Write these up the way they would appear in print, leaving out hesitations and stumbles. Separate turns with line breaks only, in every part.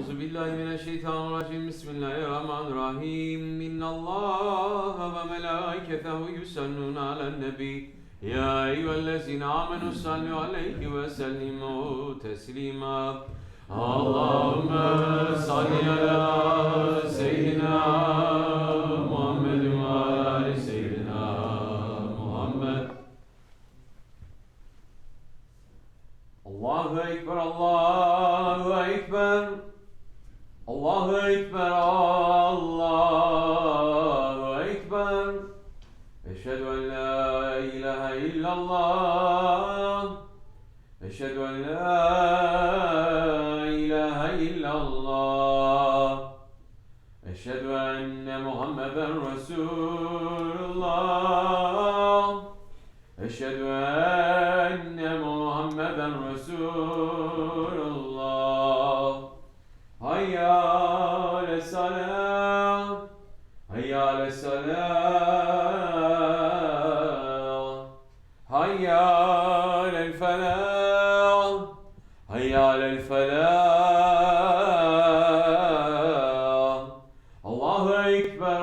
أعوذ بالله من الشيطان الرجيم بسم الله الرحمن الرحيم إن الله وملائكته يصلون على النبي يا أيها الذين آمنوا صلوا عليه وسلموا تسليما اللهم صل على سيدنا محمد وعلى آل سيدنا محمد الله أكبر الله أكبر الله أكبر الله أكبر أشهد أن لا إله إلا الله أشهد أن لا إله إلا الله أشهد أن محمدا رسول الله أشهد أن محمدا رسول الله هيا على الصلاة هيا على الصلاة هيا على الفلاح هيا على الفلاح الله أكبر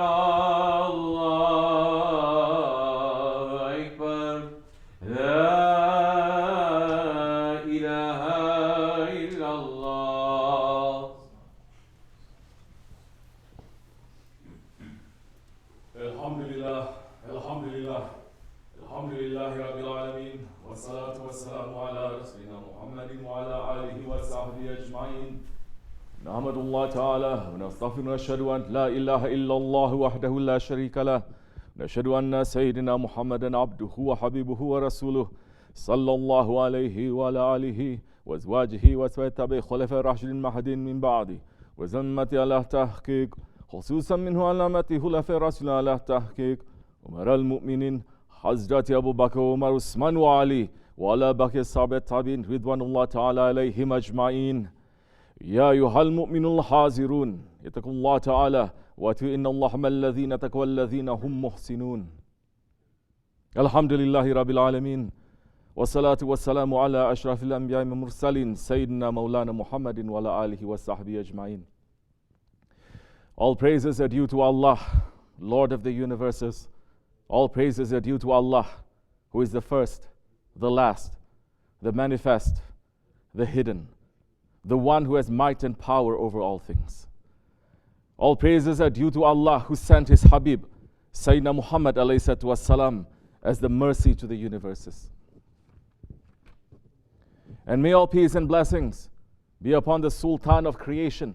الله أكبر لا إله إلا الله
Elhamdülillah, elhamdülillah, elhamdülillahi rabbil alemin, ve salatu ve selamu ala Resulina Muhammedin ve ala alihi ve sahbihi ecmain. Nahmedullah Teala ve nestağfiru ve neşhedü en la ilahe illallah vahdehu la şerike leh. Neşhedü enne seyyidina Muhammeden abduhu ve habibuhu ve resuluh sallallahu aleyhi ve ala alihi ve ezvacihi ve tabi Khalife Raşidin Mahdin min ba'di ve zemmeti ala tahkik خصوصا منه علامة خلفاء رسول الله تحقيق عمر المؤمنين حضرت أبو بكر وعمر عثمان وعلي وعلى بقية الصحابة التابعين رضوان الله تعالى عليهم أجمعين يا أيها المؤمنون الحاضرون اتقوا الله تعالى وأطيعوا إن الله مع الذين اتقوا الذين هم محسنون الحمد لله رب العالمين والصلاة والسلام على أشرف الأنبياء والمرسلين سيدنا مولانا محمد وعلى آله وصحبه أجمعين. All praises are due to Allah, Lord of the universes. All praises are due to Allah, who is the first, the last, the manifest, the hidden, the one who has might and power over all things. All praises are due to Allah, who sent His Habib, Sayyidina Muhammad ﷺ, as the mercy to the universes. And may all peace and blessings be upon the Sultan of creation,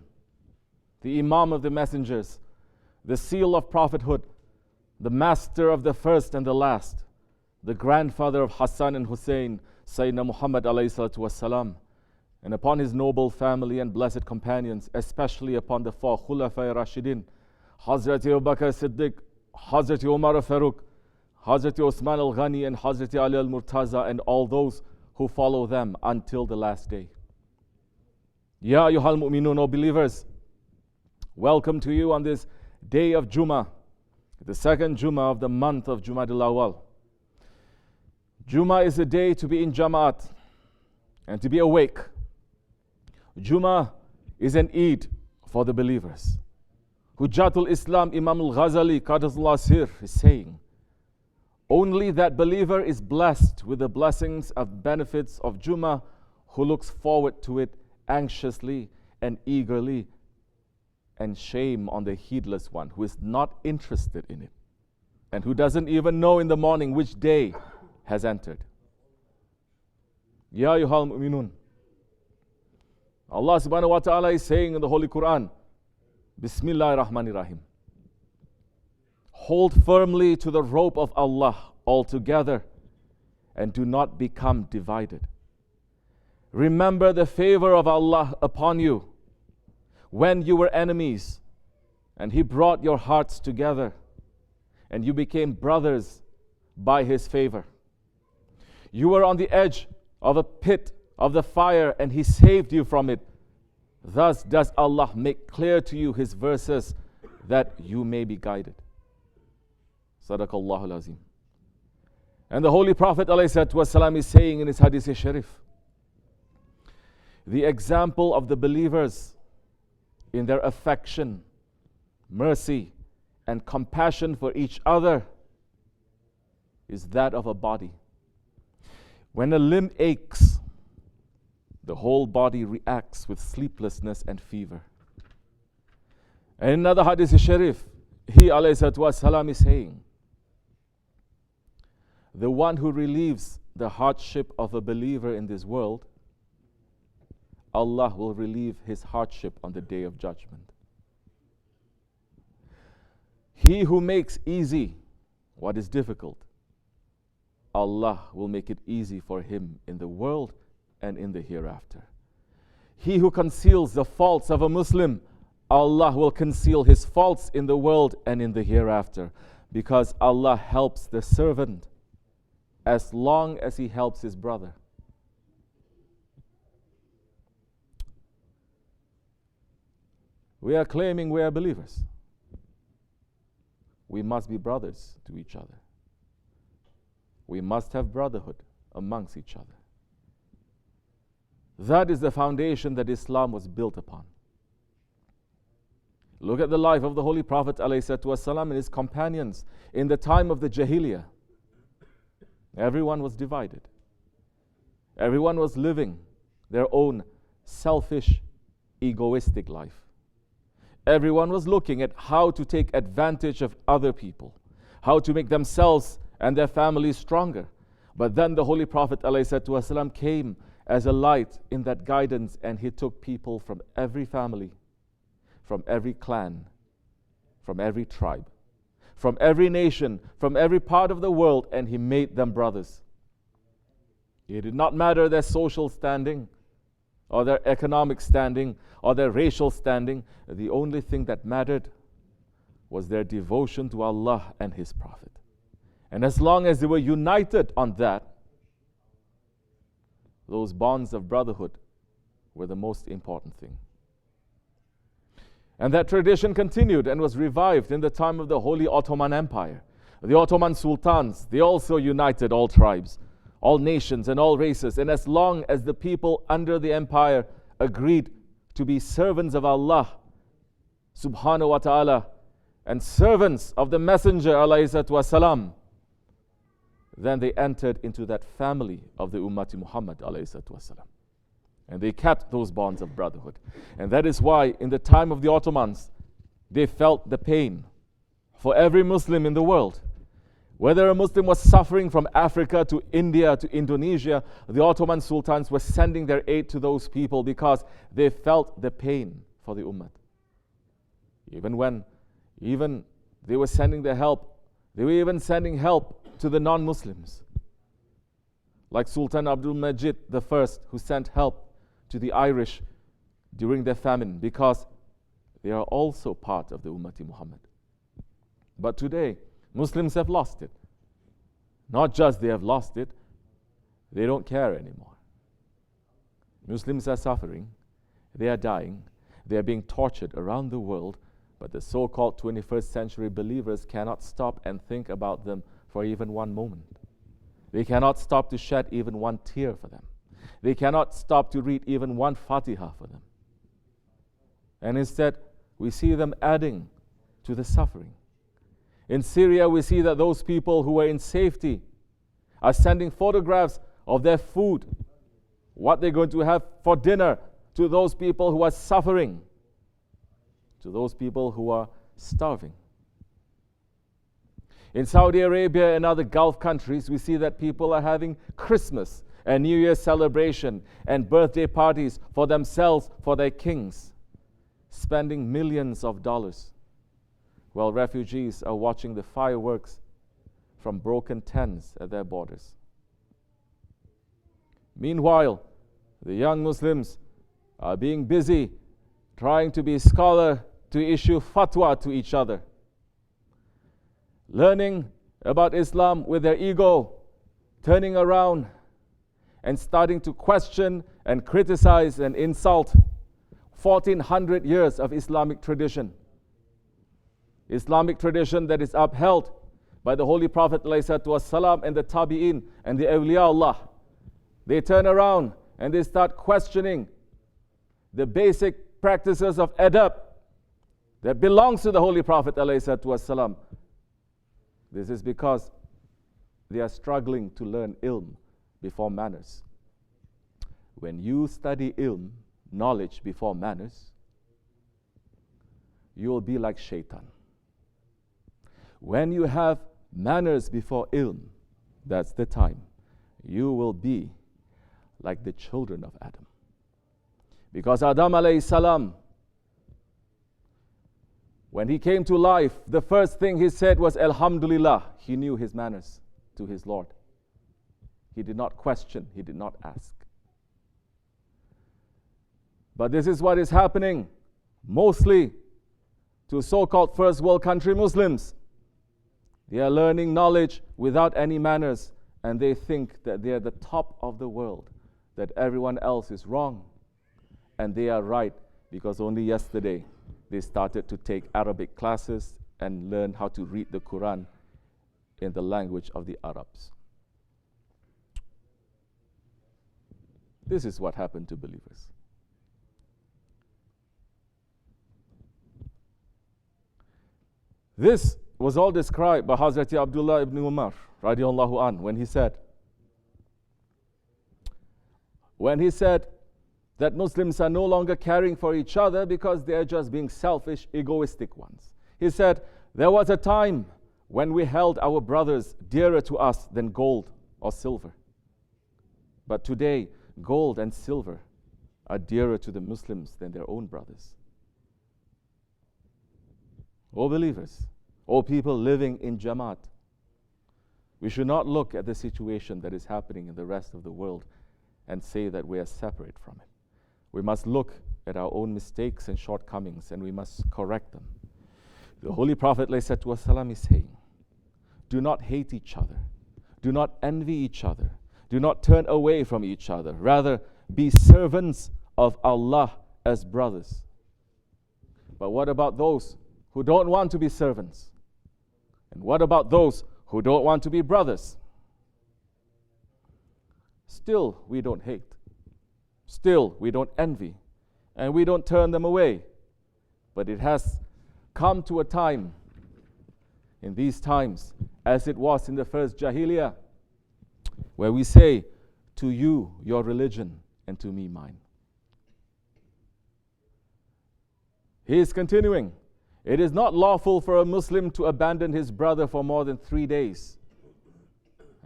the Imam of the messengers, the seal of prophethood, the master of the first and the last, the grandfather of Hassan and Hussein, Sayyidina Muhammad ﷺ, and upon his noble family and blessed companions, especially upon the four Khulafai Rashidin, Hazrat Abu Bakr Siddiq, Hazrat Umar Farooq, Hazrat Osman al-Ghani, and Hazrat Ali al-Murtaza, and all those who follow them until the last day. Ya ayyuhal mu'minun, O believers, welcome to you on this day of Jumma, the second Jumma of the month of Jamada al-Awwal. Jumma is a day to be in Jamaat and to be awake. Jumma is an Eid for the believers. Hujjatul Islam Imam al-Ghazali Qadasullah Sir is saying, only that believer is blessed with the blessings of benefits of Jumma who looks forward to it anxiously and eagerly, and shame on the heedless one who is not interested in it and who doesn't even know in the morning which day has entered. Ya ayyuhal mu'minun. Allah subhanahu wa ta'ala is saying in the Holy Quran, Bismillahir Rahmanir Rahim. Hold firmly to the rope of Allah altogether and do not become divided. Remember the favor of Allah upon you when you were enemies, and He brought your hearts together, and you became brothers by His favor. You were on the edge of a pit of the fire, and He saved you from it. Thus does Allah make clear to you His verses, that you may be guided. Sadaqallahu al-Azim. And the Holy Prophet ﷺ is saying in his Hadith Sharif, the example of the believers
in their affection, mercy, and compassion for each other is that of a body. When a limb aches, the whole body reacts with sleeplessness and fever. And in another hadith sharif, he alayhi salatu wasalam is saying, the one who relieves the hardship of a believer in this world, Allah will relieve his hardship on the day of judgment. He who makes easy what is difficult, Allah will make it easy for him in the world and in the hereafter. He who conceals the faults of a Muslim, Allah will conceal his faults in the world and in the hereafter, because Allah helps the servant as long as he helps his brother. We are claiming we are believers. We must be brothers to each other. We must have brotherhood amongst each other. That is the foundation that Islam was built upon. Look at the life of the Holy Prophet ﷺ and his companions in the time of the Jahiliyyah. Everyone was divided. Everyone was living their own selfish, egoistic life. Everyone was looking at how to take advantage of other people, how to make themselves and their families stronger. But then the Holy Prophet ﷺ came as a light in that guidance, and he took people from every family, from every clan, from every tribe, from every nation, from every part of the world, and he made them brothers. It did not matter their social standing, or their economic standing, or their racial standing. The only thing that mattered was their devotion to Allah and His Prophet. And as long as they were united on that, those bonds of brotherhood were the most important thing. And that tradition continued and was revived in the time of the Holy Ottoman Empire. The Ottoman sultans, they also united all tribes, all nations and all races. And as long as the people under the empire agreed to be servants of Allah subhanahu wa ta'ala and servants of the Messenger alayhi salatu wasalam, then they entered into that family of the Ummati Muhammad alayhi salatu wasalam. And they kept those bonds of brotherhood. And that is why in the time of the Ottomans, they felt the pain for every Muslim in the world. Whether a Muslim was suffering from Africa to India to Indonesia, the Ottoman sultans were sending their aid to those people because they felt the pain for the Ummah. Even they were sending their help, they were even sending help to the non-Muslims. Like Sultan Abdul Majid I, who sent help to the Irish during their famine, because they are also part of the Ummati Muhammad. But today, Muslims have lost it. Not just they have lost it, they don't care anymore. Muslims are suffering, they are dying, they are being tortured around the world, but the so-called 21st century believers cannot stop and think about them for even one moment. They cannot stop to shed even one tear for them. They cannot stop to read even one Fatiha for them. And instead, we see them adding to the suffering. In Syria, we see that those people who were in safety are sending photographs of their food, what they're going to have for dinner, to those people who are suffering, to those people who are starving. In Saudi Arabia and other Gulf countries, we see that people are having Christmas and New Year's celebration and birthday parties for themselves, for their kings, spending millions of dollars, while refugees are watching the fireworks from broken tents at their borders. Meanwhile, the young Muslims are being busy trying to be a scholar to issue fatwa to each other, learning about Islam with their ego, turning around and starting to question and criticize and insult 1400 years of Islamic tradition. Islamic tradition that is upheld by the Holy Prophet ﷺ and the Tabi'in and the Awliya Allah. They turn around and they start questioning the basic practices of adab, that belongs to the Holy Prophet ﷺ. This is because they are struggling to learn ilm before manners. When you study ilm, knowledge before manners, you will be like shaitan. When you have manners before ilm, that's the time you will be like the children of Adam. Because Adam alayhi salam, when he came to life, the first thing he said was Alhamdulillah. He knew his manners to his Lord. He did not question, he did not ask. But this is what is happening mostly to so-called first world country Muslims. They are learning knowledge without any manners, and they think that they are the top of the world, that everyone else is wrong. And they are right, because only yesterday they started to take Arabic classes and learn how to read the Quran in the language of the Arabs. This is what happened to believers. This was all described by Hazrat Abdullah ibn Umar radiallahu an when he said that Muslims are no longer caring for each other because they are just being selfish, egoistic ones. He said, there was a time when we held our brothers dearer to us than gold or silver. But today, gold and silver are dearer to the Muslims than their own brothers. O believers, O people living in Jamaat, we should not look at the situation that is happening in the rest of the world and say that we are separate from it. We must look at our own mistakes and shortcomings, and we must correct them. The Holy Prophet ﷺ is saying, do not hate each other. Do not envy each other. Do not turn away from each other. Rather, be servants of Allah as brothers. But what about those who don't want to be servants? And what about those who don't want to be brothers? Still, we don't hate. Still, we don't envy. And we don't turn them away. But it has come to a time, in these times, as it was in the first Jahiliyyah, where we say, to you, your religion, and to me, mine. He is continuing. It is not lawful for a Muslim to abandon his brother for more than 3 days.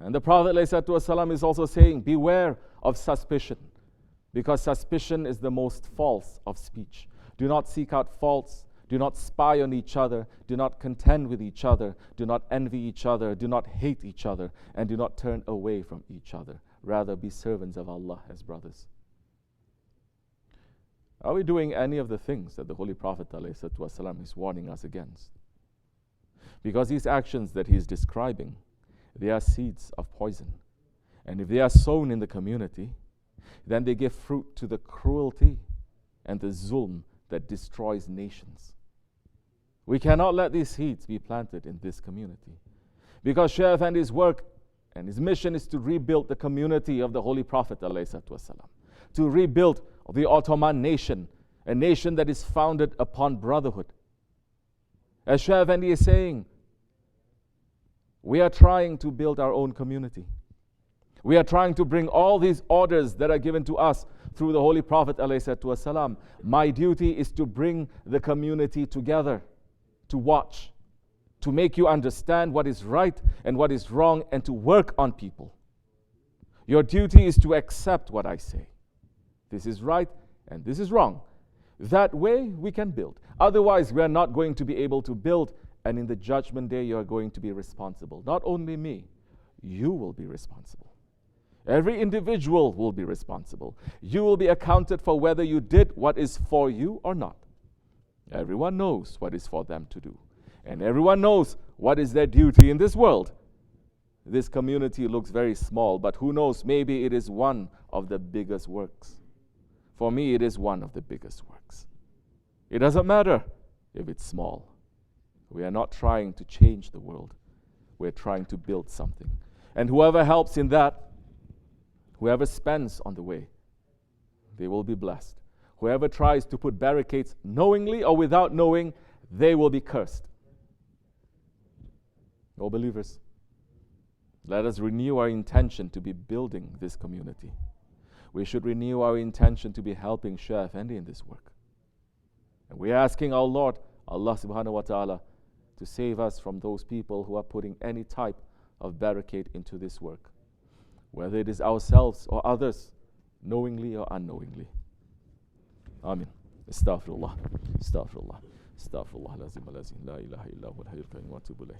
And the Prophet ﷺ is also saying, beware of suspicion, because suspicion is the most false of speech. Do not seek out faults. Do not spy on each other. Do not contend with each other. Do not envy each other. Do not hate each other. And do not turn away from each other. Rather, be servants of Allah as brothers. Are we doing any of the things that the Holy Prophet ﷺ is warning us against? Because these actions that he is describing, they are seeds of poison. And if they are sown in the community, then they give fruit to the cruelty and the zulm that destroys nations. We cannot let these seeds be planted in this community. Because Shaykh Efendi's work and his mission is to rebuild the community of the Holy Prophet ﷺ, to rebuild the Ottoman nation, a nation that is founded upon brotherhood. As Shaykh Efendi is saying, we are trying to build our own community. We are trying to bring all these orders that are given to us through the Holy Prophet ﷺ. My duty is to bring the community together, to watch, to make you understand what is right and what is wrong, and to work on people. Your duty is to accept what I say. This is right and this is wrong. That way we can build. Otherwise, we are not going to be able to build, and in the judgment day, you are going to be responsible. Not only me, you will be responsible. Every individual will be responsible. You will be accounted for whether you did what is for you or not. Everyone knows what is for them to do. And everyone knows what is their duty in this world. This community looks very small, but who knows, maybe it is one of the biggest works. For me, it is one of the biggest works. It doesn't matter if it's small. We are not trying to change the world. We're trying to build something. And whoever helps in that, whoever spends on the way, they will be blessed. Whoever tries to put barricades knowingly or without knowing, they will be cursed. O believers, let us renew our intention to be building this community. We should renew our intention to be helping Shaykh Efendi in this work. And we are asking our Lord, Allah subhanahu wa ta'ala, to save us from those people who are putting any type of barricade into this work, whether it is ourselves or others, knowingly or unknowingly. Amin. Astaghfirullah. Astaghfirullah. Astaghfirullah. Lazim lazim. La ilaha illa huwa al-hayyul qayyum wa atubu ilayh.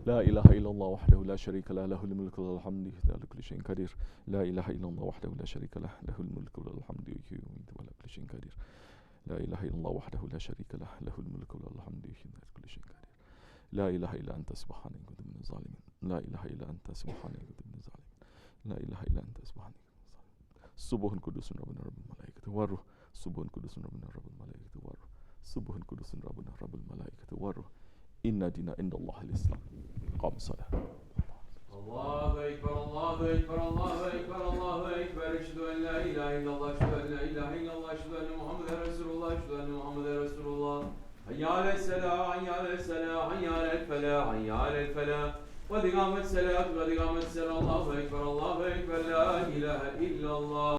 لا إله إلا الله وحده لا شريك له له الملك وله الحمد على كل شيء قدير لا إله إلا الله وحده لا شريك له له الملك وله الحمد يحيي ويميت وعلى كل شيء قدير لا إله إلا الله وحده لا شريك له له الملك وله الحمد يحيي وعلى كل شيء قدير لا إله إلا أنت سبحانك كنت من الظالمين لا إله إلا أنت سبحانك كنت من الظالمين لا إله إلا أنت سبحانك سبح قدوس ربنا رب الملائكة والروح سبح قدوس ربنا رب الملائكة والروح سبح قدوس ربنا رب الملائكة والروح إن دين عند الله الإسلام قام الصلاة
الله أكبر الله أكبر الله أكبر الله أكبر أشهد أن لا إله إلا الله أشهد أن لا إله إلا الله أشهد أن محمدا رسول الله أشهد أن محمدا رسول الله حي على الصلاة حي على الصلاة حي على الفلاح حي على الفلاح قد قامت الصلاة قد قامت الصلاة الله أكبر لا إله إلا الله